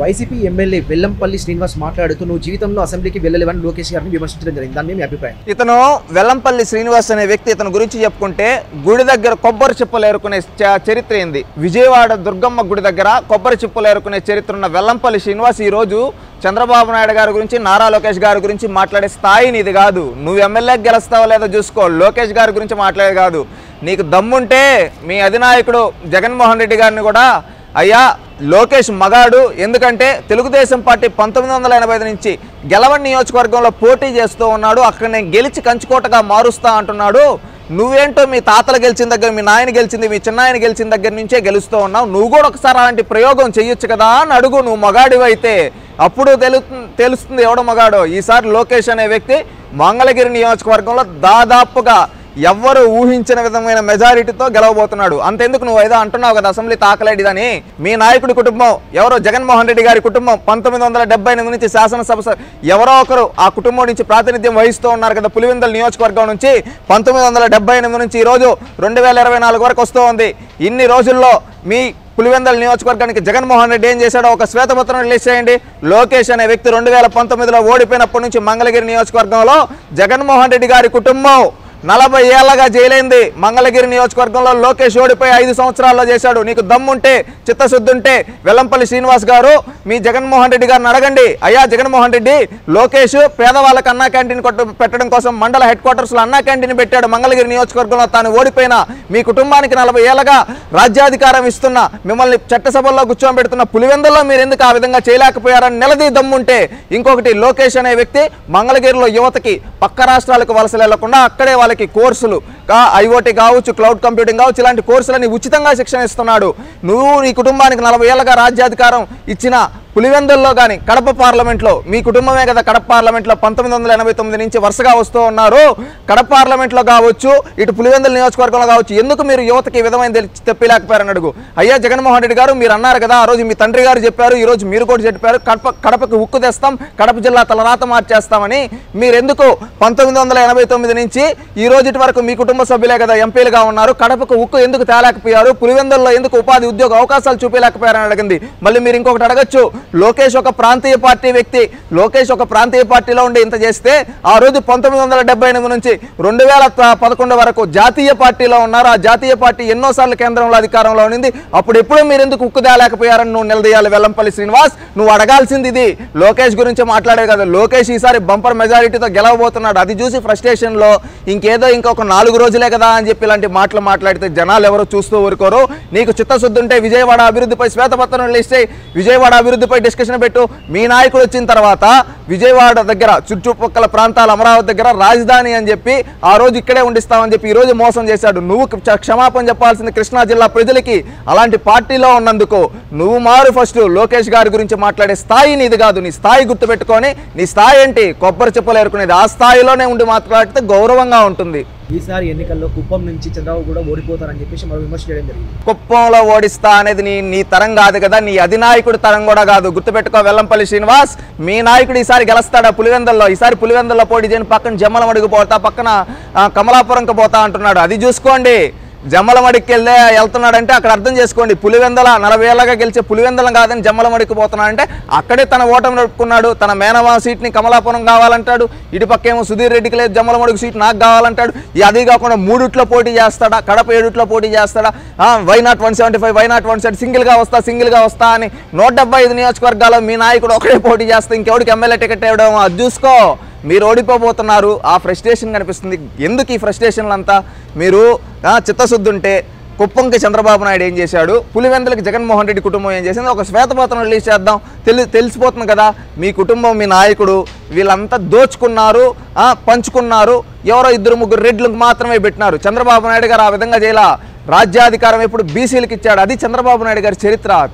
YCP MLA Vellampalli Srinivas మాట్లాడుతూ నువ్వు జీవితంలో అసెంబ్లీకి వెళ్ళలేవని లోకేష్ గారిని విమర్శించడం జరిగింది. దాని మీ అభిప్రాయం? ఇతను వెల్లంపల్లి శ్రీనివాస్ అనే వ్యక్తి ఇతను గురించి చెప్పుకుంటే గుడి దగ్గర కొబ్బరి చిప్పలు ఏరుకునే చరిత్ర ఏంది. విజయవాడ దుర్గమ్మ గుడి దగ్గర కొబ్బరి చిప్పలు ఏరుకునే చరిత్ర ఉన్న వెల్లంపల్లి శ్రీనివాస్ ఈ రోజు చంద్రబాబు నాయుడు గారి గురించి, నారా లోకేష్ గారి గురించి మాట్లాడే స్థాయి నీది కాదు. నువ్వు ఎమ్మెల్యేకి గెలుస్తావో లేదో చూసుకో. లోకేష్ గారి గురించి మాట్లాడేది కాదు. నీకు దమ్ముంటే మీ అధినాయకుడు జగన్మోహన్ రెడ్డి గారిని కూడా, అయ్యా లోకేష్ మగాడు, ఎందుకంటే తెలుగుదేశం పార్టీ 1985 నుంచి గెలవని నియోజకవర్గంలో పోటీ చేస్తూ ఉన్నాడు, అక్కడ నేను గెలిచి కంచుకోటగా మారుస్తా అంటున్నాడు. నువ్వేంటో మీ తాతలు గెలిచిన దగ్గర, మీ నాయన గెలిచింది, మీ చిన్నాయన గెలిచిన దగ్గర నుంచే గెలుస్తూ ఉన్నావు. నువ్వు కూడా ఒకసారి అలాంటి ప్రయోగం చెయ్యొచ్చు కదా అని అడుగు. నువ్వు మగాడివైతే అప్పుడు తెలుస్తుంది ఎవడో మగాడో. ఈసారి లోకేష్ అనే వ్యక్తి మంగళగిరి నియోజకవర్గంలో దాదాపుగా ఎవ్వరు ఊహించిన విధమైన మెజారిటీతో గెలవబోతున్నాడు. అంతెందుకు నువ్వు ఏదో అంటున్నావు కదా అసెంబ్లీ తాకలేడిదని. మీ నాయకుడి కుటుంబం ఎవరో జగన్మోహన్ రెడ్డి గారి కుటుంబం 1978 నుంచి శాసనసభ ఎవరో ఒకరు ఆ కుటుంబం నుంచి ప్రాతినిధ్యం వహిస్తూ ఉన్నారు కదా. పులివెందుల నియోజకవర్గం నుంచి 1978 నుంచి ఈరోజు 2024 వరకు వస్తూ ఉంది. ఇన్ని రోజుల్లో మీ పులివెందుల నియోజకవర్గానికి జగన్మోహన్ రెడ్డి ఏం చేశాడో ఒక శ్వేతపత్రం రిలీజ్ చేయండి. లోకేష్ అనే వ్యక్తి 2019లో ఓడిపోయినప్పటి నుంచి మంగళగిరి నియోజకవర్గంలో జగన్మోహన్ రెడ్డి గారి కుటుంబం 40 ఏళ్లగా జైలైంది. మంగళగిరి నియోజకవర్గంలో లోకేష్ ఓడిపోయి 5 సంవత్సరాల్లో చేశాడు. నీకు దమ్ముంటే, చిత్తశుద్ధి ఉంటే వెల్లంపల్లి శ్రీనివాస్ గారు మీ జగన్మోహన్ రెడ్డి గారిని అడగండి. అయ్యా జగన్మోహన్ రెడ్డి, లోకేష్ పేదవాళ్ళకి అన్నా క్యాంటీన్ పెట్టడం కోసం మండల హెడ్ క్వార్టర్స్లో అన్నా క్యాంటీన్ పెట్టాడు. మంగళగిరి నియోజకవర్గంలో తాను ఓడిపోయిన మీ కుటుంబానికి 40 ఏళ్లగా రాజ్యాధికారం ఇస్తున్న, మిమ్మల్ని చట్టసభల్లో కూర్చోబెడుతున్న పులివెందుల్లో మీరు ఎందుకు ఆ విధంగా చేయలేకపోయారని నిలదీ దమ్ముంటే. ఇంకొకటి, లోకేష్ అనే వ్యక్తి మంగళగిరిలో యువతకి పక్క రాష్ట్రాలకు వలస వెళ్లకుండా అక్కడే వాళ్ళకి కోర్సులు, ఐఓటీ కావచ్చు, క్లౌడ్ కంప్యూటింగ్ కావచ్చు, ఇలాంటి కోర్సులని ఉచితంగా శిక్షణ ఇస్తున్నాడు. నువ్వు నీ కుటుంబానికి 40 ఏళ్లగా రాజ్యాధికారం ఇచ్చిన పులివెందుల్లో కానీ కడప పార్లమెంట్లో, మీ కుటుంబమే కదా కడప పార్లమెంట్లో 1989 నుంచి వరుసగా వస్తూ ఉన్నారు. కడప పార్లమెంట్లో కావచ్చు, ఇటు పులివెందుల నియోజకవర్గంలో కావచ్చు, ఎందుకు మీరు యువతకి ఈ విధమైన తెప్పిలేకపోయారని అడుగు. అయ్యా జగన్మోహన్ రెడ్డి గారు, మీరు అన్నారు కదా ఆ రోజు, మీ తండ్రి గారు చెప్పారు, ఈ రోజు మీరు కూడా చెప్పారు, కడపకి ఉక్కు తెస్తాం, కడప జిల్లా తలరాత మార్చేస్తామని. మీరెందుకు 1989 నుంచి ఈ రోజు వరకు మీ కుటుంబ సభ్యులే కదా ఎంపీలుగా ఉన్నారు, కడపకు ఉక్కు ఎందుకు తేలేకపోయారు, పులివెందుల్లో ఎందుకు ఉపాధి ఉద్యోగ అవకాశాలు చూపించలేకపోయారని అడిగింది. మళ్ళీ మీరు ఇంకొకటి అడగచ్చు, లోకేష్ ఒక ప్రాంతీయ పార్టీ వ్యక్తి, లోకేష్ ఒక ప్రాంతీయ పార్టీలో ఉండి ఇంత చేస్తే ఆ రోజు 1978 నుంచి 2011 వరకు జాతీయ పార్టీలో ఉన్నారు. ఆ జాతీయ పార్టీ ఎన్నోసార్లు కేంద్రంలో అధికారంలో ఉంది. అప్పుడు ఎప్పుడూ మీరు ఎందుకు ఉక్కు తేలేకపోయారని నువ్వు నిలదీయాలి వెల్లంపల్లి శ్రీనివాస్. నువ్వు అడగాల్సింది ఇది. లోకేష్ గురించి మాట్లాడేది కదా. లోకేష్ ఈసారి బంపర్ మెజారిటీతో గెలవబోతున్నాడు. అది చూసి ఫ్రస్ట్రేషన్లో ఇంకేదో ఇంకొక 4 రోజులే కదా అని చెప్పి ఇలాంటి మాటలు మాట్లాడితే జనాలు ఎవరు చూస్తూ ఊరుకోరు. నీకు చిత్తశుద్ధి ఉంటే విజయవాడ అభివృద్ధిపై శ్వేతపత్రం రిలీజ్ చేయి, విజయవాడ అభివృద్ధిపై డిస్కషన్ పెట్టు. మీ నాయకుడు వచ్చిన తర్వాత విజయవాడ దగ్గర చుట్టుపక్కల ప్రాంతాల అమరావతి దగ్గర రాజధాని అని చెప్పి ఆ రోజు ఇక్కడే ఉండిస్తామని చెప్పి ఈ రోజు మోసం చేశాడు. నువ్వు క్షమాపణ చెప్పాల్సింది కృష్ణా జిల్లా ప్రజలకి. అలాంటి పార్టీలో ఉన్నందుకు నువ్వు మారు. ఫస్ట్ లోకేష్ గారి గురించి మాట్లాడే స్థాయి నీది కాదు. నీ స్థాయి గుర్తుపెట్టుకొని, నీ స్థాయి ఏంటి, కొబ్బరి చెప్పులు ఏరుకునేది, ఆ స్థాయిలోనే ఉండి మాట్లాడితే గౌరవంగా ఉంటుంది. ఈసారి ఎన్నికల్లో కుప్పం నుంచి చంద్రబాబు కూడా ఓడిపోతారని చెప్పేసి మరో విమర్శ చేయడం జరిగింది. కుప్పంలో ఓడిస్తా అనేది నీ తరం కాదు కదా, నీ అధినాయకుడు తరం కూడా కాదు. గుర్తుపెట్టుకో వెల్లంపల్లి శ్రీనివాస్. మీ నాయకుడు ఈసారి గెలుస్తాడా పులివెందుల్లో? ఈసారి పులివెందుల్లో పోటీ చేయని పక్కన జమ్మలమడుగు పోతా, పక్కన కమలాపురంకి పోతా అంటున్నాడు. అది చూసుకోండి. జమ్మలమడికి వెళ్తున్నాడంటే అక్కడ అర్థం చేసుకోండి, పులివెందుల 40 ఏళ్ళగా గెలిచే పులివెందులం కాదని జమ్మలమడికి పోతున్నాడంటే అక్కడే తన ఓటమి నడుపుకున్నాడు. తన మేనమా సీట్ని కమలాపురం కావాలంటాడు, ఇటుపక్కేమో సుధీర్ రెడ్డికి లేదు జమ్మలమడుగు సీట్ నాకు కావాలంటాడు. అది కాకుండా 3 పోటీ చేస్తాడా, కడప 7 పోటీ చేస్తాడా, వైనాట్ 175, వైనాట్ 170, సింగిల్గా వస్తా అని 175 నియోజకవర్గాల్లో మీ నాయకుడు ఒకడే పోటీ చేస్తే ఇంకెవడికి ఎమ్మెల్యే టికెట్ ఇవ్వడం, అది చూసుకో. మీరు ఓడిపోబోతున్నారు. ఆ ఫ్రస్ట్రేషన్ కనిపిస్తుంది. ఎందుకు ఈ ఫ్రస్ట్రేషన్లు అంతా? మీరు చిత్తశుద్ధి ఉంటే కుప్పంకి చంద్రబాబు నాయుడు ఏం చేశాడు, పులివెందులకి జగన్మోహన్ రెడ్డి కుటుంబం ఏం చేసింది, ఒక శ్వేతపత్రం రిలీజ్ చేద్దాం. తెలిసిపోతుంది కదా. మీ కుటుంబం, మీ నాయకుడు వీళ్ళంతా దోచుకున్నారు, పంచుకున్నారు. ఎవరో 2-3 రెడ్లకు మాత్రమే పెట్టినారు. చంద్రబాబు నాయుడు గారు ఆ విధంగా చేయాల. రాజ్యాధికారం ఎప్పుడు బీసీలకు ఇచ్చాడు. అది చంద్రబాబు నాయుడు గారి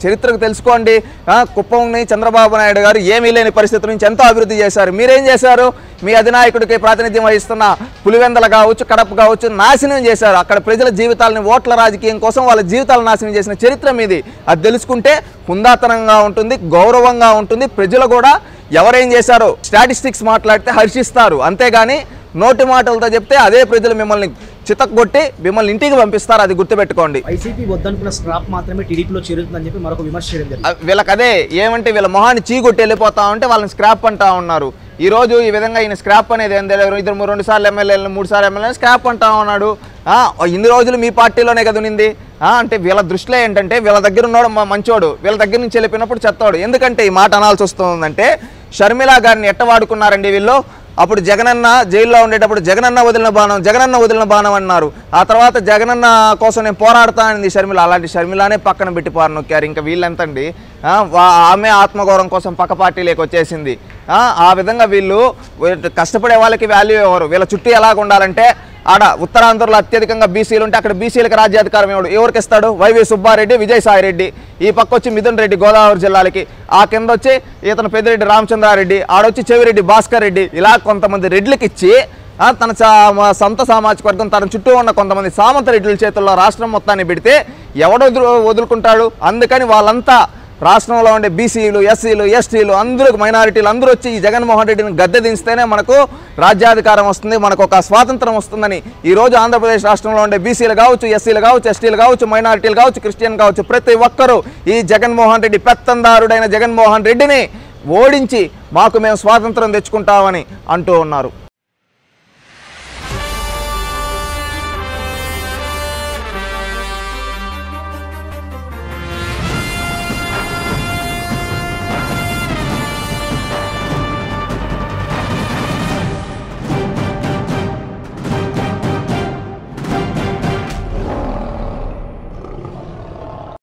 చరిత్రకు తెలుసుకోండి. కుప్పంని చంద్రబాబు నాయుడు గారు ఏమీ లేని పరిస్థితి నుంచి ఎంతో అభివృద్ధి చేశారు. మీరేం చేశారు? మీ అధినాయకుడికి ప్రాతినిధ్యం వహిస్తున్న పులివెందుల కావచ్చు, కడప కావచ్చు నాశనం చేశారు. అక్కడ ప్రజల జీవితాలని ఓట్ల రాజకీయం కోసం వాళ్ళ జీవితాలను నాశనం చేసిన చరిత్ర మీది. అది తెలుసుకుంటే హుందాతనంగా ఉంటుంది, గౌరవంగా ఉంటుంది. ప్రజలు కూడా ఎవరేం చేశారో స్టాటిస్టిక్స్ మాట్లాడితే హర్షిస్తారు. అంతేగాని నోటి మాటలతో చెప్తే అదే ప్రజలు మిమ్మల్ని చితక్కొట్టి మిమ్మల్ని ఇంటికి పంపిస్తారు, అది గుర్తుపెట్టుకోండి. వైసీపీ వద్దనుకున్న స్క్రాప్ మాత్రమే టీడీపీలో చేరుతుందని చెప్పి మరొక విమర్శ చేయడం జరిగింది. వీళ్ళకి అదే ఏమంటే వీళ్ళ మొహాన్ని చీకొట్టి వెళ్ళిపోతా ఉంటే వాళ్ళని స్క్రాప్ అంటా ఉన్నారు. ఈ రోజు ఈ విధంగా ఈయన స్క్రాప్ అనేది ఏం తెలియదు, 2 సార్లు ఎమ్మెల్యేలు 3 సార్లు ఎమ్మెల్యేలు స్క్రాప్ అంటా ఉన్నాడు. ఇన్ని రోజులు మీ పార్టీలోనే కదా ఉన్నింది. అంటే వీళ్ళ దృష్టిలో ఏంటంటే వీళ్ళ దగ్గర ఉన్నాడు మంచోడు, వీళ్ళ దగ్గర నుంచి వెళ్ళిపోయినప్పుడు చెత్తోడు. ఎందుకంటే ఈ మాట అనాల్సి వస్తుందంటే షర్మిల గారిని ఎట్ట వాడుకున్నారండి వీళ్ళు. అప్పుడు జగనన్న జైల్లో ఉండేటప్పుడు జగనన్న వదిలిన బాణం అన్నారు. ఆ తర్వాత జగనన్న కోసం నేను పోరాడతా అనింది షర్మిల. అలాంటి షర్మిలానే పక్కన పెట్టి నొక్కారు. ఇంకా వీళ్ళెంతండి, ఆమె ఆత్మగౌరవం కోసం పక్క పార్టీలోకి వచ్చేసింది. ఆ విధంగా వీళ్ళు కష్టపడే వాళ్ళకి వాల్యూ ఇవ్వరు. వీళ్ళ చుట్టూ ఎలాగ ఉండాలంటే ఆడ ఉత్తరాంధ్రలో అత్యధికంగా బీసీలు ఉంటే అక్కడ బీసీలకు రాజ్యాధికారం ఎవరికి ఇస్తాడు? వైవి సుబ్బారెడ్డి, విజయసాయిరెడ్డి. ఈ పక్క వచ్చి మిథున్ రెడ్డి గోదావరి జిల్లాలకి, ఆ కింద వచ్చి ఇతను పెద్దిరెడ్డి రామచంద్రారెడ్డి, ఆడొచ్చి చెవిరెడ్డి భాస్కర్ రెడ్డి. ఇలా కొంతమంది రెడ్లకి ఇచ్చి తన సొంత సామాజిక వర్గం తన చుట్టూ ఉన్న కొంతమంది సామంత రెడ్డిల చేతుల్లో రాష్ట్రం మొత్తాన్ని పెడితే ఎవడో వదులుకుంటాడు. అందుకని వాళ్ళంతా రాష్ట్రంలో ఉండే బీసీలు, ఎస్సీలు, ఎస్టీలు అందరూ, మైనారిటీలు అందరూ వచ్చి ఈ జగన్మోహన్ రెడ్డిని గద్దె దించితేనే మనకు రాజ్యాధికారం వస్తుంది, మనకు ఒక స్వాతంత్రం వస్తుందని ఈరోజు ఆంధ్రప్రదేశ్ రాష్ట్రంలో ఉండే బీసీలు కావచ్చు, ఎస్సీలు కావచ్చు, ఎస్టీలు కావచ్చు, మైనారిటీలు కావచ్చు, క్రిస్టియన్ కావచ్చు, ప్రతి ఒక్కరూ ఈ జగన్మోహన్ రెడ్డి పెత్తందారుడైన జగన్మోహన్ రెడ్డిని ఓడించి మాకు మేము స్వాతంత్రం తెచ్చుకుంటామని అంటూ ఉన్నారు.